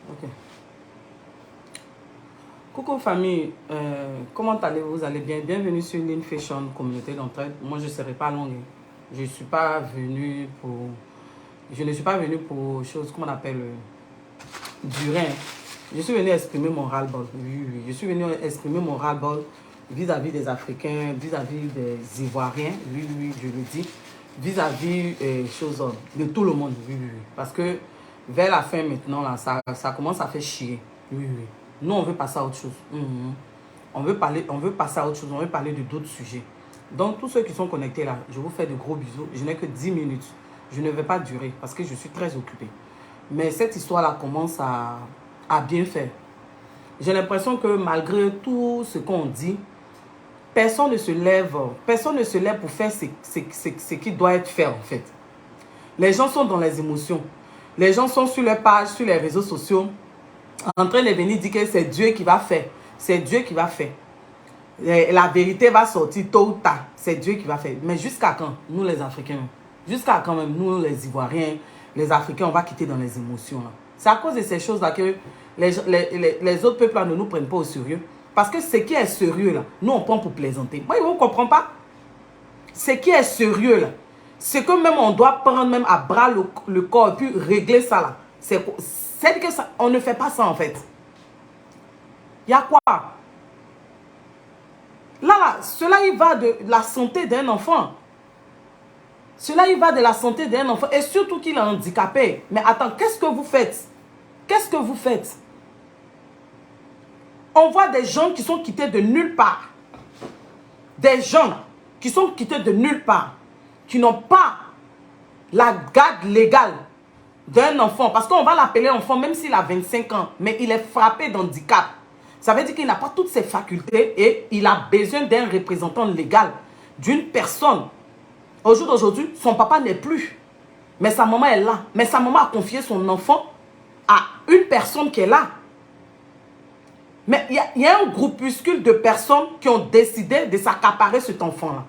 Ok. Coucou famille, comment allez-vous? Vous allez bien? Bienvenue sur Lean Fashion Communauté d'entraide. Moi, je ne serai pas longue. Je ne suis pas venu pour chose, comment on appelle, durer. Je suis venu exprimer mon ras-le-bol. Oui, oui. Je suis venu exprimer mon ras-le-bol vis-à-vis des Africains, vis-à-vis des Ivoiriens. Oui, oui, je le dis. Vis-à-vis de tout le monde. Oui, oui, oui. Parce que vers la fin maintenant, là, ça commence à faire chier. Oui, oui. Nous, on veut passer à autre chose. On veut passer à autre chose. On veut parler de d'autres sujets. Donc, tous ceux qui sont connectés là, je vous fais de gros bisous. Je n'ai que 10 minutes. Je ne vais pas durer parce que je suis très occupé. Mais cette histoire-là commence à bien faire. J'ai l'impression que malgré tout ce qu'on dit, personne ne se lève pour faire ce qui doit être fait en fait. Les gens sont dans les émotions. Les gens sont sur leurs pages, sur les réseaux sociaux, en train de venir dire que c'est Dieu qui va faire. C'est Dieu qui va faire. La vérité va sortir tôt ou tard. C'est Dieu qui va faire. Mais jusqu'à quand? Nous les Africains. Jusqu'à quand même, nous les Ivoiriens, les Africains, on va quitter dans les émotions. C'est à cause de ces choses-là que les autres peuples là, ne nous prennent pas au sérieux. Parce que ce qui est sérieux là, nous on prend pour plaisanter. Moi, on ne comprend pas. Ce qui est sérieux là, c'est que même on doit prendre même à bras le corps et puis régler ça là. C'est que ça, on ne fait pas ça en fait. Il y a quoi? Là, cela y va de la santé d'un enfant. Cela y va de la santé d'un enfant. Et surtout qu'il est handicapé. Mais attends, qu'est-ce que vous faites? Qu'est-ce que vous faites? On voit des gens qui sont quittés de nulle part. Des gens qui sont quittés de nulle part. Qui n'ont pas la garde légale d'un enfant. Parce qu'on va l'appeler enfant même s'il a 25 ans. Mais il est frappé d'handicap. Ça veut dire qu'il n'a pas toutes ses facultés et il a besoin d'un représentant légal, d'une personne. Au jour d'aujourd'hui, son papa n'est plus. Mais sa maman est là. Mais sa maman a confié son enfant à une personne qui est là. Mais il y a un groupuscule de personnes qui ont décidé de s'accaparer cet enfant-là.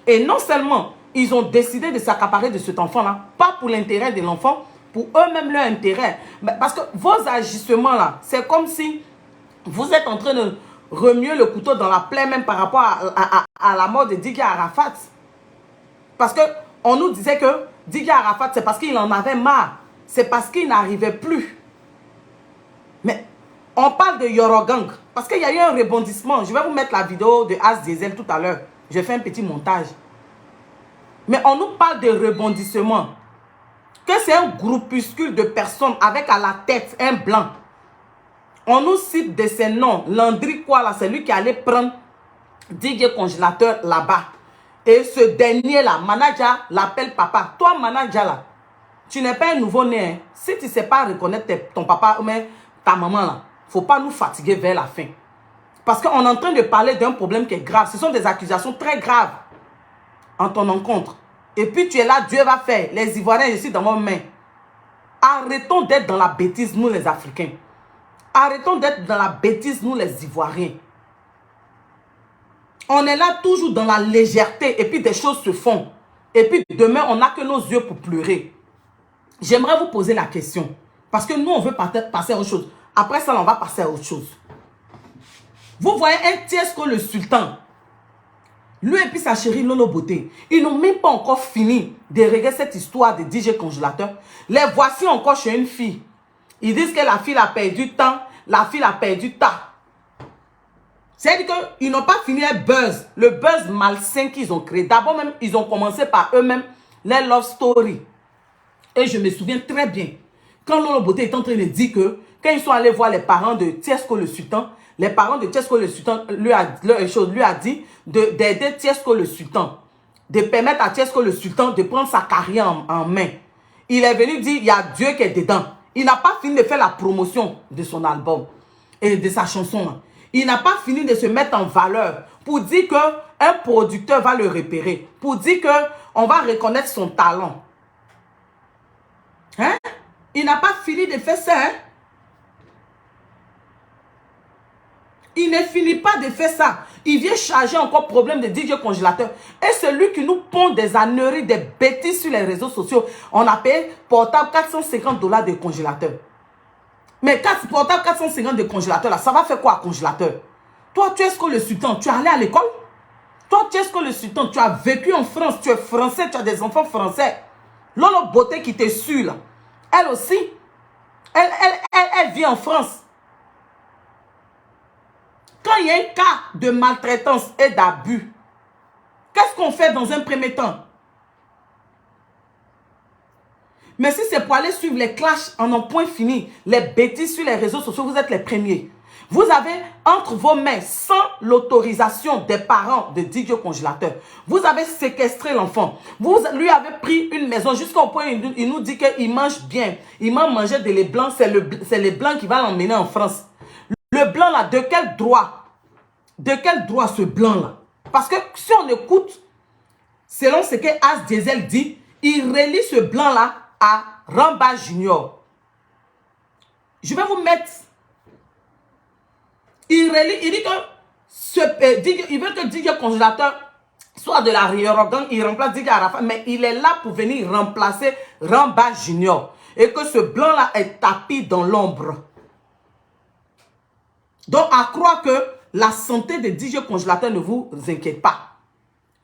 Et non seulement ils ont décidé de s'accaparer de cet enfant-là, pas pour l'intérêt de l'enfant, pour eux-mêmes leur intérêt. Parce que vos agissements-là, c'est comme si vous êtes en train de remuer le couteau dans la plaie même par rapport à la mort de Didier Arafat. Parce qu'on nous disait que Didier Arafat, c'est parce qu'il en avait marre. C'est parce qu'il n'arrivait plus. Mais on parle de Yorogang. Parce qu'il y a eu un rebondissement. Je vais vous mettre la vidéo de As Diesel tout à l'heure. Je fais un petit montage. Mais on nous parle de rebondissement. Que c'est un groupuscule de personnes avec à la tête un blanc. On nous cite de ses noms. Landry quoi là, c'est lui qui allait prendre Didier Congélateur là-bas. Et ce dernier-là, manager, l'appelle papa. Toi, manager là, tu n'es pas un nouveau-né. Hein. Si tu ne sais pas reconnaître ton papa ou même ta maman là, il ne faut pas nous fatiguer vers la fin. Parce qu'on est en train de parler d'un problème qui est grave. Ce sont des accusations très graves en ton encontre. Et puis tu es là, Dieu va faire. Les Ivoiriens, je suis dans mon main. Arrêtons d'être dans la bêtise, nous les Africains. Arrêtons d'être dans la bêtise, nous les Ivoiriens. On est là toujours dans la légèreté et puis des choses se font. Et puis demain, on n'a que nos yeux pour pleurer. J'aimerais vous poser la question. Parce que nous, on veut passer à autre chose. Après ça, on va passer à autre chose. Vous voyez un Tiesco le sultan. Lui et puis sa chérie Lolo Beauté. Ils n'ont même pas encore fini de régler cette histoire de DJ Congélateur. Les voici encore chez une fille. Ils disent que la fille a perdu temps. La fille a perdu temps. C'est-à-dire qu'ils n'ont pas fini un buzz. Le buzz malsain qu'ils ont créé. D'abord même, ils ont commencé par eux-mêmes leur love story. Et je me souviens très bien. Quand Lolo Beauté est en train de dire que quand ils sont allés voir les parents de Tiesco le sultan, les parents de Tiesco le sultan lui a dit d'aider Tiesco le sultan. De permettre à Tiesco le sultan de prendre sa carrière en main. Il est venu dire, il y a Dieu qui est dedans. Il n'a pas fini de faire la promotion de son album et de sa chanson. Il n'a pas fini de se mettre en valeur pour dire qu'un producteur va le repérer. Pour dire qu'on va reconnaître son talent. Hein? Il n'a pas fini de faire ça. Hein? Il ne finit pas de faire ça. Il vient charger encore problème de DJ Congélateur. Et celui qui nous pond des âneries, des bêtises sur les réseaux sociaux, on a payé portable $450 de congélateur. Mais portable 450 de congélateur, là, ça va faire quoi à congélateur? Toi, tu es ce que le sultan, tu es allé à l'école? Toi, tu es ce que le sultan, tu as vécu en France, tu es français, tu as des enfants français. Lolo Beauté qui te suit, là, elle aussi, elle vit en France. Quand il y a un cas de maltraitance et d'abus, qu'est-ce qu'on fait dans un premier temps? Mais si c'est pour aller suivre les clashs en un point fini, les bêtises sur les réseaux sociaux, vous êtes les premiers. Vous avez entre vos mains, sans l'autorisation des parents de DJ Congélateur, vous avez séquestré l'enfant. Vous lui avez pris une maison jusqu'au point où il nous dit qu'il mange bien. Il m'a mangé de les blancs, c'est les blancs qui vont l'emmener en France. Le blanc là, de quel droit? De quel droit ce blanc là? Parce que si on écoute, selon ce que As Diesel dit, il relie ce blanc là à Ramba Junior. Je vais vous mettre. Il dit que il veut que DJ Congélateur soit de la Riorogan, il remplace DJ Arafat, mais il est là pour venir remplacer Ramba Junior. Et que ce blanc là est tapis dans l'ombre. Donc à croire que la santé de DJ Congélateur ne vous inquiète pas.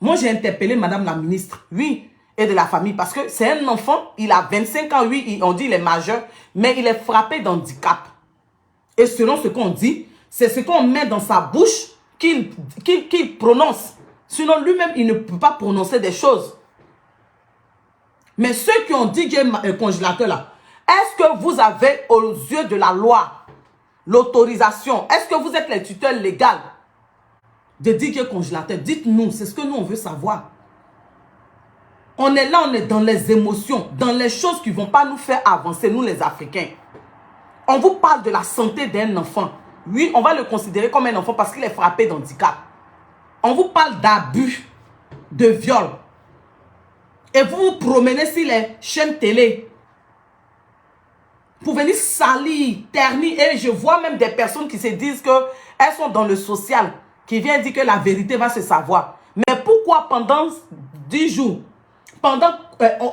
Moi j'ai interpellé madame la ministre, oui, et de la famille, parce que c'est un enfant, il a 25 ans, oui, on dit il est majeur, mais il est frappé d'handicap. Et selon ce qu'on dit, c'est ce qu'on met dans sa bouche qu'il prononce. Sinon, lui-même, il ne peut pas prononcer des choses. Mais ceux qui ont dit Congélateur là, est-ce que vous avez aux yeux de la loi l'autorisation? Est-ce que vous êtes les tuteurs légales de DJ Congélateur? Dites-nous, c'est ce que nous on veut savoir. On est là, on est dans les émotions, dans les choses qui ne vont pas nous faire avancer, nous les Africains. On vous parle de la santé d'un enfant. Oui, on va le considérer comme un enfant parce qu'il est frappé d'handicap. On vous parle d'abus, de viol. Et vous vous promenez sur les chaînes télé pour venir salir, ternir. Et je vois même des personnes qui se disent qu'elles sont dans le social, qui viennent dire que la vérité va se savoir. Mais pourquoi pendant 10 jours,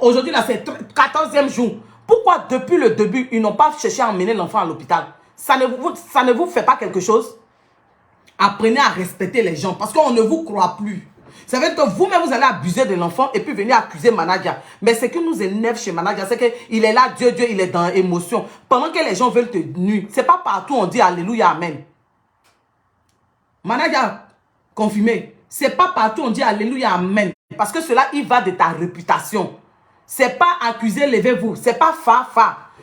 aujourd'hui là c'est 14e jour, pourquoi depuis le début, ils n'ont pas cherché à emmener l'enfant à l'hôpital? Ça ne vous fait pas quelque chose? Apprenez à respecter les gens parce qu'on ne vous croit plus. Ça veut dire que vous-même, vous allez abuser de l'enfant et puis venir accuser Manadia. Mais ce qui nous énerve chez Manadia, c'est qu'il est là, Dieu, il est dans l'émotion. Pendant que les gens veulent te nuire, ce n'est pas partout on dit Alléluia, Amen. Manadia, confirmé. Ce n'est pas partout on dit Alléluia, Amen. Parce que cela, il va de ta réputation. Ce n'est pas accuser, levez-vous. Ce n'est pas fa.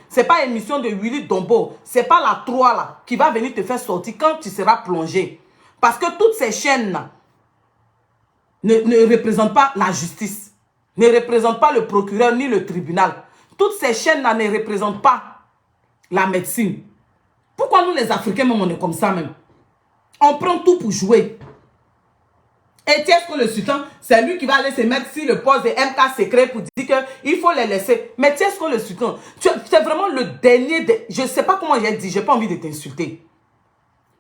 Ce n'est pas émission de Willy Dombo. Ce n'est pas la 3 là qui va venir te faire sortir quand tu seras plongé. Parce que toutes ces chaînes ne représentent pas la justice. Ne représentent pas le procureur ni le tribunal. Toutes ces chaînes là ne représentent pas la médecine. Pourquoi nous les Africains même on est comme ça même? On prend tout pour jouer. Et tu est-ce que le sultan, c'est lui qui va aller se mettre sur le poste de MK secret pour dire qu'il faut les laisser. Mais tu est-ce que le sultan, tu es vraiment le dernier, je ne sais pas comment j'ai dit, je n'ai pas envie de t'insulter.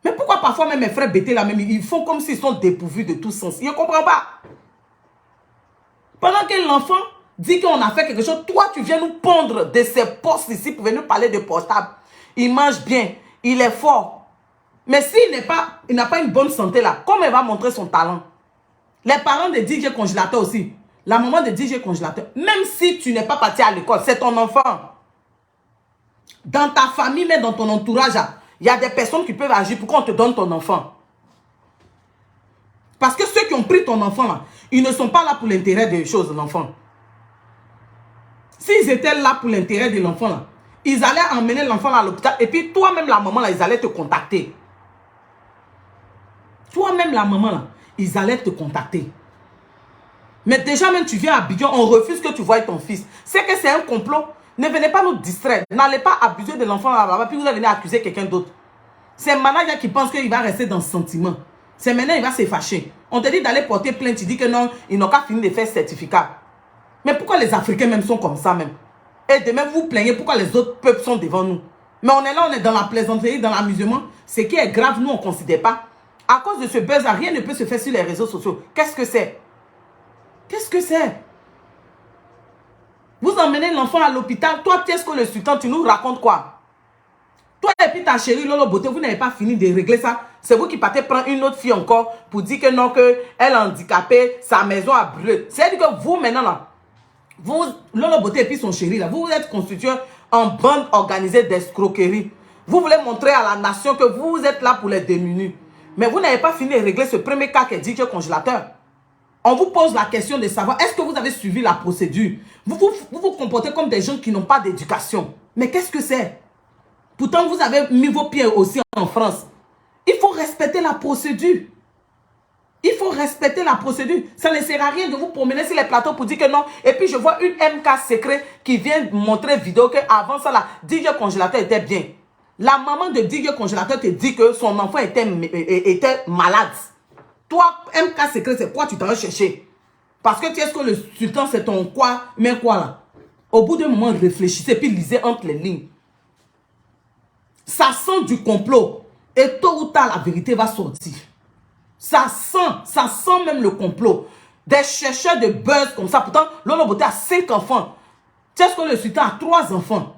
Mais pourquoi parfois même mes frères bêtés là même, ils font comme s'ils sont dépourvus de tout sens. Ils ne comprennent pas. Pendant que l'enfant dit qu'on a fait quelque chose, toi tu viens nous pondre de ces postes ici pour venir parler de portable. Il mange bien, il est fort. Mais s'il n'a pas une bonne santé là, comment il va montrer son talent? Les parents de DJ Congélateur aussi, la maman de DJ Congélateur, même si tu n'es pas parti à l'école, c'est ton enfant. Dans ta famille, mais dans ton entourage, il y a des personnes qui peuvent agir pour qu'on te donne ton enfant. Parce que ceux qui ont pris ton enfant là, ils ne sont pas là pour l'intérêt des choses de l'enfant. S'ils étaient là pour l'intérêt de l'enfant là, ils allaient emmener l'enfant à l'hôpital et puis toi-même la maman là, ils allaient te contacter. Toi-même la maman là, ils allaient te contacter. Mais déjà même tu viens à Abidjan, on refuse que tu voies ton fils. C'est que c'est un complot. Ne venez pas nous distraire. N'allez pas abuser de l'enfant là-bas, puis vous allez venir accuser quelqu'un d'autre. C'est Manadia qui pense qu'il va rester dans ce sentiment. C'est maintenant il va se fâcher. On te dit d'aller porter plainte, tu dis que non, ils n'ont qu'à finir de faire certificat. Mais pourquoi les Africains même sont comme ça même? Et de même vous plaignez pourquoi les autres peuples sont devant nous. Mais on est là, on est dans la plaisanterie, dans l'amusement. Ce qui est grave, nous on ne considère pas. À cause de ce buzz, rien ne peut se faire sur les réseaux sociaux. Qu'est-ce que c'est? Qu'est-ce que c'est? Vous emmenez l'enfant à l'hôpital. Toi, qu'est-ce que le sultan, tu nous racontes quoi? Toi et puis ta chérie Lolo Beauté, vous n'avez pas fini de régler ça. C'est vous qui partez prendre une autre fille encore pour dire que non, qu'elle est handicapée, sa maison a brûlé. C'est-à-dire que vous, maintenant, là, vous, Lolo Beauté et puis son chéri, là, vous vous êtes constitué en bande organisée d'escroquerie. Vous voulez montrer à la nation que vous êtes là pour les démunis. Mais vous n'avez pas fini de régler ce premier cas qui est DJ Congélateur. On vous pose la question de savoir, est-ce que vous avez suivi la procédure? Vous vous comportez comme des gens qui n'ont pas d'éducation. Mais qu'est-ce que c'est? Pourtant, vous avez mis vos pieds aussi en France. Il faut respecter la procédure. Il faut respecter la procédure. Ça ne sert à rien de vous promener sur les plateaux pour dire que non. Et puis, je vois une MK secret qui vient montrer vidéo qu'avant ça, là, DJ Congélateur était bien. La maman de DJ Congélateur te dit que son enfant était malade. Toi, MK secret, c'est quoi tu t'en vas chercher? Parce que tu es que le sultan, c'est ton quoi, mais quoi là? Au bout d'un moment, réfléchissez puis lisez entre les lignes. Ça sent du complot. Et tôt ou tard, la vérité va sortir. Ça sent même le complot. Des chercheurs de buzz comme ça. Pourtant, Lolo Beauté a 5 enfants. Tu sais ce que le sultan a 3 enfants.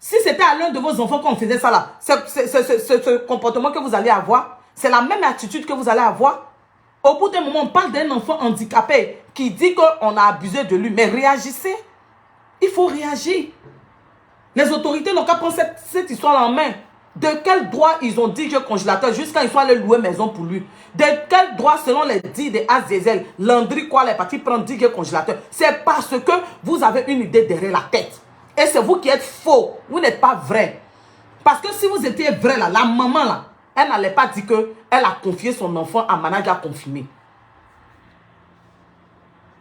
Si c'était à l'un de vos enfants qu'on faisait ça là, ce comportement que vous allez avoir, c'est la même attitude que vous allez avoir. Au bout d'un moment, on parle d'un enfant handicapé qui dit qu'on a abusé de lui. Mais réagissez. Il faut réagir. Les autorités n'ont qu'à prendre cette histoire en main. De quel droit ils ont dit que Congélateur jusqu'à ils sont allés louer maison pour lui? De quel droit, selon les dits de Azizel, Landry quoi les partis prendre dit que Congélateur? C'est parce que vous avez une idée derrière la tête. Et c'est vous qui êtes faux. Vous n'êtes pas vrai. Parce que si vous étiez vrai là, la maman là, elle n'allait pas dire qu'elle a confié son enfant à manager confirmé.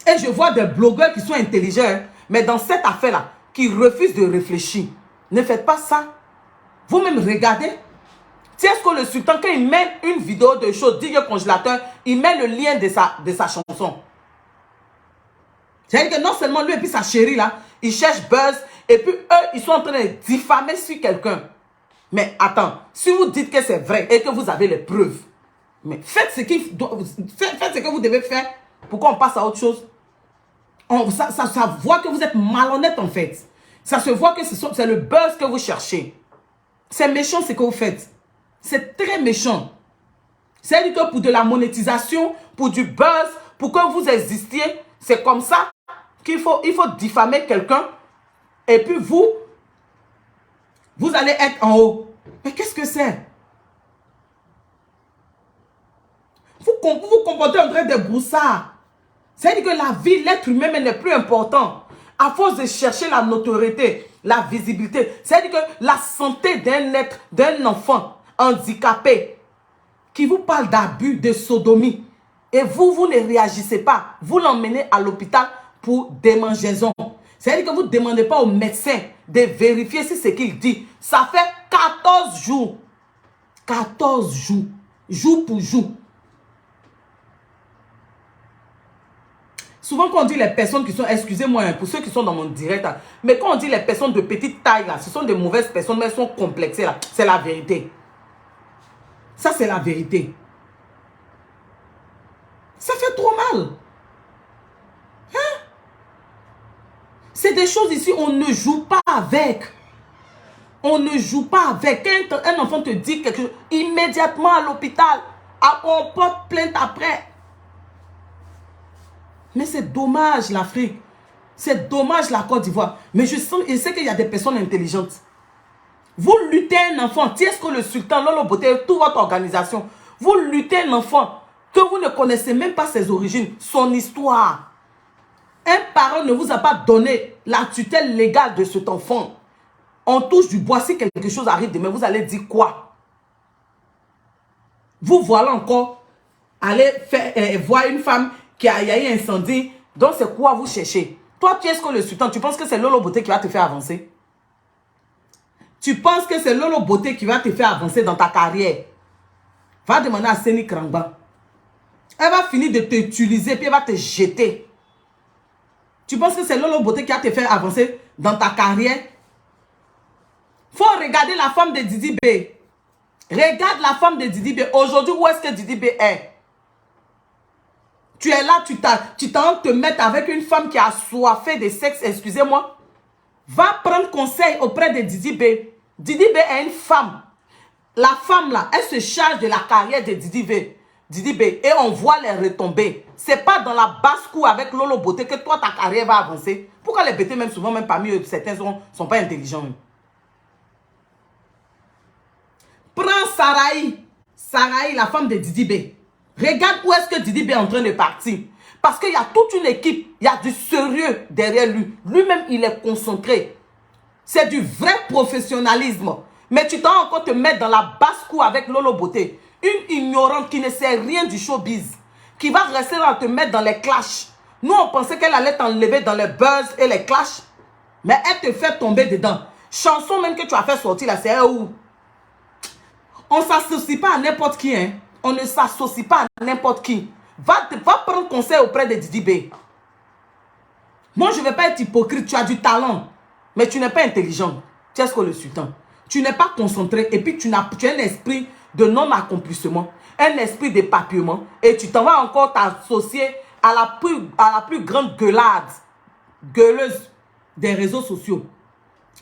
Et je vois des blogueurs qui sont intelligents, mais dans cette affaire-là, qui refusent de réfléchir. Ne faites pas ça. Vous-même regardez. Est-ce que le sultan, quand il met une vidéo de choses, dit que Congélateur, il met le lien de sa chanson. C'est-à-dire que non seulement lui et puis sa chérie là, ils cherchent buzz, et puis eux, ils sont en train de diffamer sur quelqu'un. Mais attends, si vous dites que c'est vrai et que vous avez les preuves, mais faites ce que vous devez faire. Pourquoi on passe à autre chose? Ça voit que vous êtes malhonnête en fait. Ça se voit que c'est le buzz que vous cherchez. C'est méchant ce que vous faites. C'est très méchant. C'est-à-dire que pour de la monétisation, pour du buzz, pour que vous existiez, c'est comme ça qu'il faut diffamer quelqu'un. Et puis vous allez être en haut. Mais qu'est-ce que c'est? Vous vous comportez en train de broussard. C'est-à-dire que la vie, l'être humain n'est plus important. À force de chercher la notoriété, la visibilité. C'est-à-dire que la santé d'un enfant handicapé qui vous parle d'abus, de sodomie, et vous ne réagissez pas. Vous l'emmenez à l'hôpital pour démangeaison. C'est-à-dire que vous ne demandez pas au médecin de vérifier si ce qu'il dit. Ça fait 14 jours. 14 jours. Jour pour jour. Souvent, quand on dit les personnes qui sont, excusez-moi, pour ceux qui sont dans mon direct, là, mais quand on dit les personnes de petite taille, là, ce sont de mauvaises personnes, mais elles sont complexées, là. C'est la vérité. Ça, c'est la vérité. Ça fait trop mal. Hein? C'est des choses ici, on ne joue pas avec. On ne joue pas avec. Quand un enfant te dit quelque chose, immédiatement à l'hôpital, on porte plainte après. Mais c'est dommage l'Afrique. C'est dommage la Côte d'Ivoire. Mais je sais qu'il y a des personnes intelligentes. Vous luttez un enfant. Est-ce que le sultan, Lolo Beauté, toute votre organisation, vous luttez un enfant que vous ne connaissez même pas ses origines, son histoire. Un parent ne vous a pas donné la tutelle légale de cet enfant. On touche du bois. Si quelque chose arrive demain, vous allez dire quoi? Vous voilà encore aller voir une femme qui a eu un incendie. Donc c'est quoi vous cherchez? Toi, tu es que le sultan, tu penses que c'est Lolo Beauté qui va te faire avancer? Tu penses que c'est Lolo Beauté qui va te faire avancer dans ta carrière? Va demander à Seni Krangba. Elle va finir de t'utiliser puis elle va te jeter. Tu penses que c'est Lolo Beauté qui va te faire avancer dans ta carrière? Faut regarder la femme de Didi B. Regarde la femme de Didi B. Aujourd'hui, où est-ce que Didi B est? Tu es là, tu t'en te mettre avec une femme qui a soifé de sexe, excusez-moi. Va prendre conseil auprès de Didi B. Didi B est une femme. La femme là, elle se charge de la carrière de Didi B. Et on voit les retombées. C'est pas dans la basse-cour avec Lolo Beauté que toi, ta carrière va avancer. Pourquoi les bêtés, même souvent, même parmi eux, certains sont pas intelligents. Prends Saraï. Saraï, la femme de Didi B. Regarde où est-ce que Didi B est en train de partir. Parce qu'il y a toute une équipe. Il y a du sérieux derrière lui. Lui-même, il est concentré. C'est du vrai professionnalisme. Mais tu t'en encore te mettre dans la basse-cour avec Lolo Beauté. Une ignorante qui ne sait rien du showbiz. Qui va rester là te mettre dans les clashs. Nous, on pensait qu'elle allait t'enlever dans les buzz et les clashs. Mais elle te fait tomber dedans. Chanson même que tu as fait sortir là, c'est où? On ne s'associe pas à n'importe qui. Hein? On ne s'associe pas à n'importe qui. Va prendre conseil auprès de Didi B. Moi, je ne vais pas être hypocrite. Tu as du talent. Mais tu n'es pas intelligent. Tu es ce que le sultan. Tu n'es pas concentré. Et puis, tu as un esprit de non-accomplissement. Un esprit d'éparpillement. Et tu t'en vas encore t'associer à la plus grande gueuleuse des réseaux sociaux.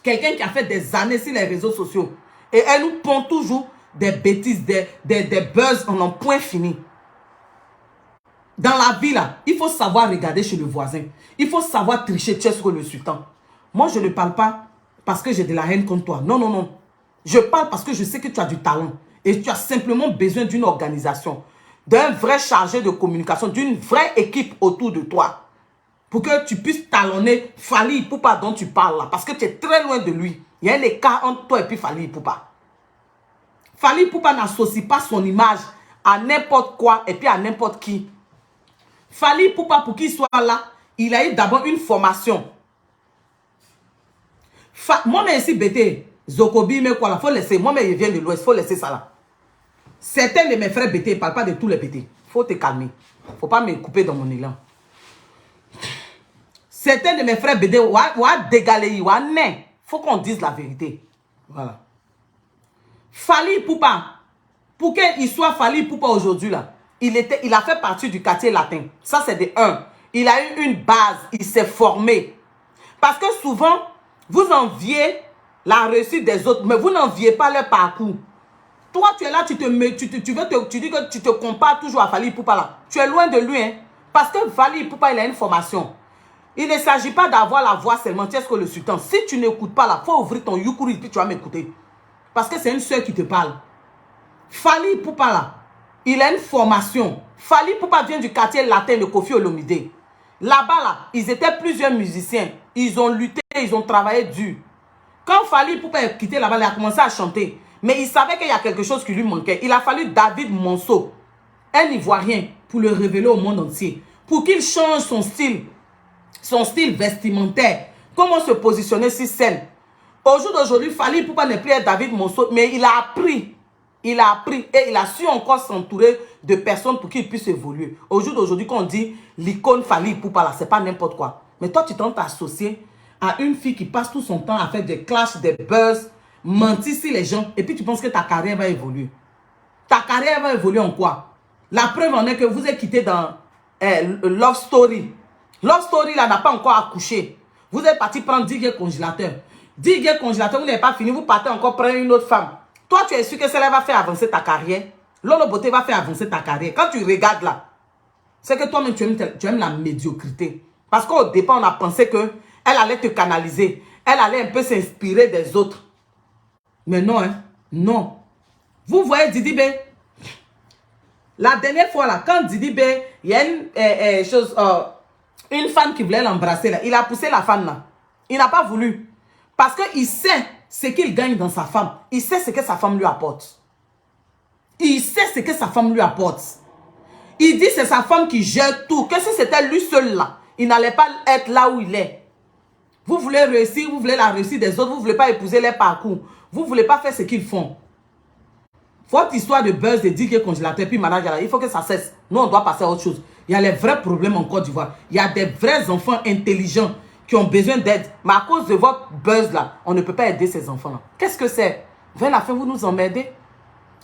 Quelqu'un qui a fait des années sur les réseaux sociaux. Et elle nous pond toujours des bêtises, des buzz en un point fini. Dans la vie, là, il faut savoir regarder chez le voisin. Il faut savoir tricher, tu es sur le sultan. Moi, je ne parle pas parce que j'ai de la haine contre toi. Non, non, non. Je parle parce que je sais que tu as du talent. Et tu as simplement besoin d'une organisation, d'un vrai chargé de communication, d'une vraie équipe autour de toi. Pour que tu puisses talonner Fally Ipupa dont tu parles là. Parce que tu es très loin de lui. Il y a un écart entre toi et puis Fally Ipupa. Fally Ipupa n'associe pas son image à n'importe quoi et puis à n'importe qui. Fally Ipupa, pour qu'il soit là, il a eu d'abord une formation. Moi, mais ici, BT, Zokobi, mais quoi là, faut laisser. Moi, mais il vient de l'Ouest, faut laisser ça là. Certains de mes frères BT, ne parlent pas de tous les BT. Faut te calmer. Faut pas me couper dans mon élan. Certains de mes frères BT, faut qu'on dise la vérité. Voilà. Fally Ipupa, pour qu'il soit Fally Ipupa aujourd'hui là, il a fait partie du quartier latin. Ça c'est de 1. Il a eu une base, il s'est formé. Parce que souvent, vous enviez la réussite des autres, mais vous n'enviez pas leur parcours. Toi, tu es là, tu dis que tu te compares toujours à Fally Ipupa là. Tu es loin de lui, hein. Parce que Fally Ipupa, il a une formation. Il ne s'agit pas d'avoir la voix seulement. Tu es ce que le sultan. Si tu n'écoutes pas là, il faut ouvrir ton Yukuri et puis tu vas m'écouter. Parce que c'est une soeur qui te parle. Fally Ipupa là, il a une formation. Fally Ipupa vient du quartier latin de Koffi Olomide. Là-bas là, ils étaient plusieurs musiciens. Ils ont lutté, ils ont travaillé dur. Quand Fally Ipupa a quitté là-bas, il a commencé à chanter. Mais il savait qu'il y a quelque chose qui lui manquait. Il a fallu David Monceau, un Ivoirien, pour le révéler au monde entier. Pour qu'il change son style vestimentaire. Comment se positionner sur scène. Au jour d'aujourd'hui, Fally Ipupa n'est plus David Monceau, mais il a appris. Il a appris et il a su encore s'entourer de personnes pour qu'il puisse évoluer. Au jour d'aujourd'hui, quand on dit l'icône Fally Ipupa, là, c'est pas n'importe quoi. Mais toi, tu tentes t'associer à une fille qui passe tout son temps à faire des clashs, des buzz, mentir sur les gens, et puis tu penses que ta carrière va évoluer. Ta carrière va évoluer en quoi? La preuve en est que vous êtes quitté dans Love Story. Love Story, là, n'a pas encore accouché. Vous êtes parti prendre 10 guerres congélateurs. 10 guerres congélateurs, vous n'avez pas fini, vous partez encore prendre une autre femme. Toi, tu es sûr que cela va faire avancer ta carrière. Lolo Beauté va faire avancer ta carrière. Quand tu regardes là, c'est que toi-même, tu aimes la médiocrité. Parce qu'au départ, on a pensé qu'elle allait te canaliser. Elle allait un peu s'inspirer des autres. Mais non, hein. Non. Vous voyez Didi B. La dernière fois, là, quand Didi B, il y a une femme qui voulait l'embrasser, là. Il a poussé la femme, là. Il n'a pas voulu. Parce qu'il sait ce qu'il gagne dans sa femme. Il sait ce que sa femme lui apporte. Il sait ce que sa femme lui apporte. Il dit que c'est sa femme qui gère tout. Que si c'était lui seul là, il n'allait pas être là où il est. Vous voulez réussir, vous voulez la réussite des autres, vous ne voulez pas épouser leur parcours. Vous ne voulez pas faire ce qu'ils font. Votre histoire de buzz, de dire que congélateur, puis manage, il faut que ça cesse. Nous, on doit passer à autre chose. Il y a les vrais problèmes en Côte d'Ivoire. Il y a des vrais enfants intelligents qui ont besoin d'aide. Mais à cause de votre buzz là, on ne peut pas aider ces enfants-là. Qu'est-ce que c'est? Vers la fin, vous nous emmerdez.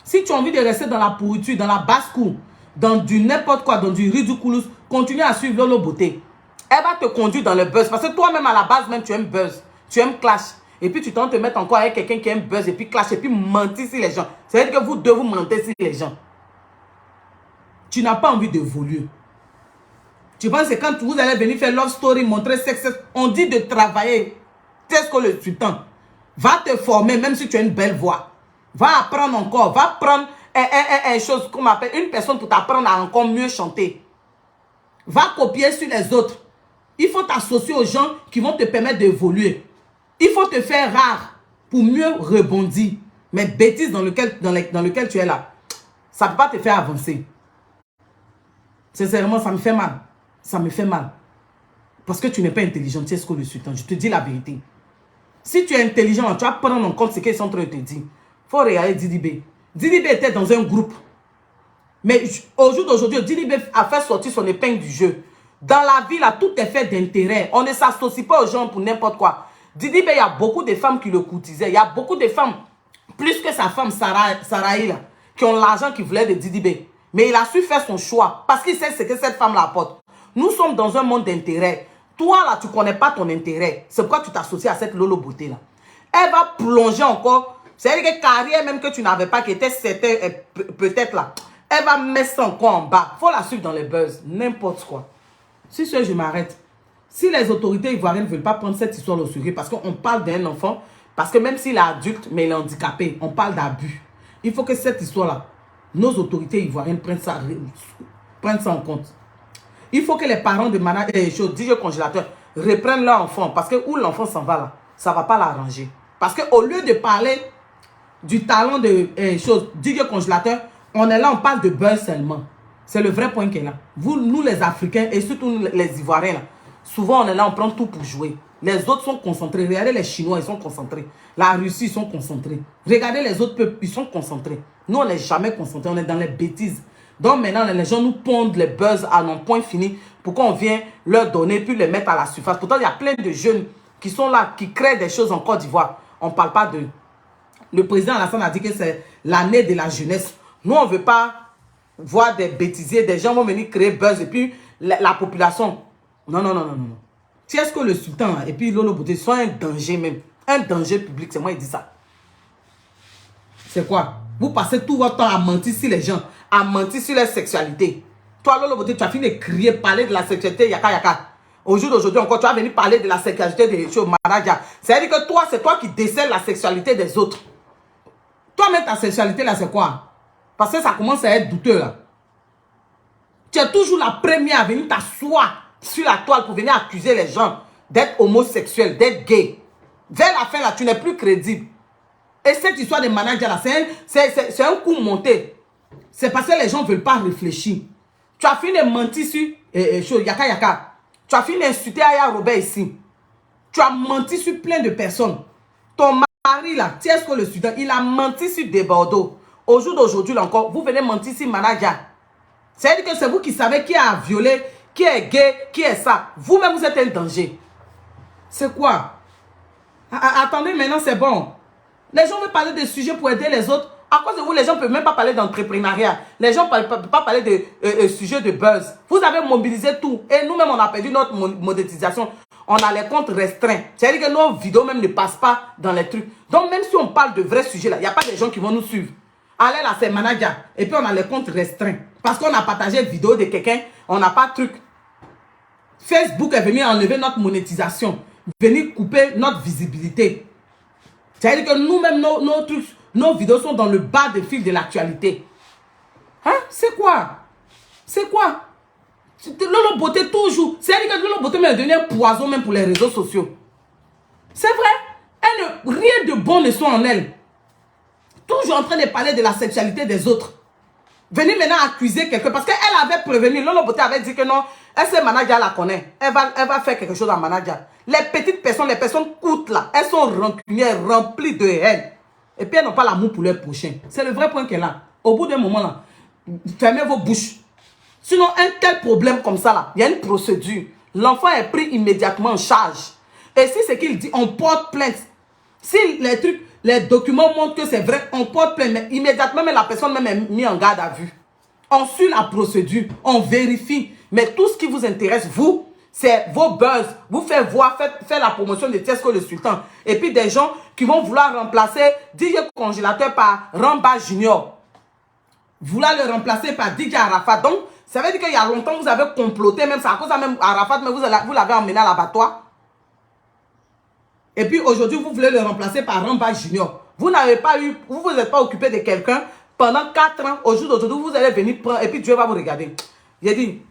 Si tu as envie de rester dans la pourriture, dans la basse-cour, dans du n'importe quoi, dans du ridiculous, continue à suivre Lolo Beauté. Elle va te conduire dans le buzz. Parce que toi-même, à la base, même, tu aimes buzz. Tu aimes clash. Et puis tu tentes de te mettre encore avec quelqu'un qui a un buzz et puis clash et puis mentir sur les gens. C'est-à-dire que vous deux vous mentez sur les gens. Tu n'as pas envie d'évoluer. Tu penses que quand vous allez venir faire love story, montrer sexe, on dit de travailler. Qu'est-ce que le sultan? Va te former même si tu as une belle voix. Va apprendre encore. Va prendre une chose qu'on appelle une personne pour t'apprendre à encore mieux chanter. Va copier sur les autres. Il faut t'associer aux gens qui vont te permettre d'évoluer. Il faut te faire rare pour mieux rebondir. Mais bêtises dans lequel tu es là, ça ne peut pas te faire avancer. Sincèrement, ça me fait mal. Ça me fait mal. Parce que tu n'es pas intelligent, tu es ce que le sultan. Je te dis la vérité. Si tu es intelligent, tu vas prendre en compte ce qu'ils sont en train de te dire. Il faut regarder Didibé. Didibé était dans un groupe. Mais au jour d'aujourd'hui, Didibé a fait sortir son épingle du jeu. Dans la vie, là, tout est fait d'intérêt. On ne s'associe pas aux gens pour n'importe quoi. Didibé, il y a beaucoup de femmes qui le courtisaient. Il y a beaucoup de femmes, plus que sa femme Saraï, là, qui ont l'argent qu'il voulait de Didibé. Mais il a su faire son choix parce qu'il sait ce que cette femme apporte. Nous sommes dans un monde d'intérêt. Toi, là, tu ne connais pas ton intérêt. C'est pourquoi tu t'associes à cette Lolo Beauté, là. Elle va plonger encore. C'est-à-dire que carrière même que tu n'avais pas, qui était certaine, peut-être là. Elle va mettre ça encore en bas. Il faut la suivre dans les buzz. N'importe quoi. Si je m'arrête. Si les autorités ivoiriennes ne veulent pas prendre cette histoire au sérieux, parce qu'on parle d'un enfant, parce que même s'il est adulte, mais il est handicapé, on parle d'abus. Il faut que cette histoire-là, nos autorités ivoiriennes prennent ça en compte. Il faut que les parents de DJ Congélateur reprennent leur enfant. Parce que où l'enfant s'en va là, ça ne va pas l'arranger. Parce qu'au lieu de parler du talent de DJ Congélateur, on est là, on parle de buzz seulement. C'est le vrai point qu'elle a. Vous, nous les Africains et surtout les Ivoiriens, là, souvent on est là, on prend tout pour jouer. Les autres sont concentrés. Regardez les Chinois, ils sont concentrés. La Russie, ils sont concentrés. Regardez les autres peuples, ils sont concentrés. Nous, on n'est jamais concentrés, on est dans les bêtises. Donc maintenant, les gens nous pondent les buzz à non point fini pour qu'on vienne leur donner, puis les mettre à la surface. Pourtant, il y a plein de jeunes qui sont là, qui créent des choses en Côte d'Ivoire. On ne parle pas d'eux. Le président Alassane a dit que c'est l'année de la jeunesse. Nous, on ne veut pas voir des bêtisiers, des gens vont venir créer buzz et puis la population. Non, non, non, non, non. Si est-ce que le sultan et puis Lolo Beauté sont un danger même, un danger public, c'est moi qui dis ça. C'est quoi? Vous passez tout votre temps à mentir sur les gens, à mentir sur leur sexualité. Toi, Lolo Beauté, tu as fini de crier, parler de la sexualité, yaka yaka. Au jour d'aujourd'hui encore, tu vas venir parler de la sexualité des choses, Maraja. C'est-à-dire que toi, c'est toi qui décèles la sexualité des autres. Toi-même, ta sexualité là, c'est quoi? Parce que ça commence à être douteux là. Tu es toujours la première à venir t'asseoir sur la toile pour venir accuser les gens d'être homosexuels, d'être gays. Vers la fin là, tu n'es plus crédible. Et cette histoire de manager là, c'est un coup monté. C'est parce que les gens ne veulent pas réfléchir. Tu as fini de mentir sur Yaka Yaka. Tu as fini d'insulter Aya Robert ici. Tu as menti sur plein de personnes. Ton mari là, Thiès que le Soudan, il a menti sur des Bordeaux. Au jour d'aujourd'hui encore, vous venez mentir sur manager. C'est-à-dire que c'est vous qui savez qui a violé, qui est gay, qui est ça. Vous-même, vous êtes un danger. C'est quoi? Attendez, maintenant c'est bon. Les gens veulent parler de sujets pour aider les autres. À cause de vous, les gens ne peuvent même pas parler d'entrepreneuriat. Les gens ne peuvent pas parler de sujets de buzz. Vous avez mobilisé tout. Et nous-mêmes, on a perdu notre monétisation. On a les comptes restreints. C'est-à-dire que nos vidéos même ne passent pas dans les trucs. Donc, même si on parle de vrais sujets là, il n'y a pas de gens qui vont nous suivre. Allez là, c'est manager. Et puis, on a les comptes restreints. Parce qu'on a partagé une vidéo de quelqu'un, on n'a pas de truc. Facebook est venu enlever notre monétisation. Venir couper notre visibilité. C'est-à-dire que nous-mêmes, nos vidéos sont dans le bas des fils de l'actualité. Hein? C'est quoi? C'est quoi? Lolo Beauté toujours. C'est-à-dire que Lolo Beauté est devenu un poison même pour les réseaux sociaux. C'est vrai. Rien de bon ne soit en elle. Toujours en train de parler de la sexualité des autres. Venir maintenant accuser quelqu'un. Parce qu'elle avait prévenu. Lolo Beauté avait dit que non. Elle, ce manager la connaît. Elle va faire quelque chose en manager. Les petites personnes, les personnes coûtent là. Elles sont rancunières, remplies de haine. Et puis elles n'ont pas l'amour pour leur prochain. C'est le vrai point qu'elle a. Au bout d'un moment là, fermez vos bouches. Sinon, un tel problème comme ça là, il y a une procédure. L'enfant est pris immédiatement en charge. Et si c'est qu'il dit, on porte plainte. Si les documents montrent que c'est vrai, on porte plainte. Mais immédiatement, la personne même est mise en garde à vue. On suit la procédure, on vérifie. Mais tout ce qui vous intéresse, vous, c'est vos buzz. Vous faites voir, faites la promotion de Tesco le Sultan. Et puis des gens qui vont vouloir remplacer DJ Congélateur par Ramba Junior. Vouloir le remplacer par DJ Arafat. Donc, ça veut dire qu'il y a longtemps, vous avez comploté, même ça à cause de même Arafat, mais vous l'avez emmené à l'abattoir. Et puis aujourd'hui, vous voulez le remplacer par Ramba Junior. Vous n'avez pas eu, vous vous êtes pas occupé de quelqu'un pendant 4 ans. Au jour d'aujourd'hui, vous allez venir prendre et puis Dieu va vous regarder. J'ai dit,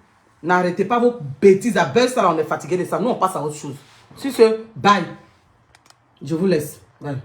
n'arrêtez pas vos bêtises à belle, ça, on est fatigué de ça. Nous, on passe à autre chose. Sur ce, bye. Je vous laisse. Bye.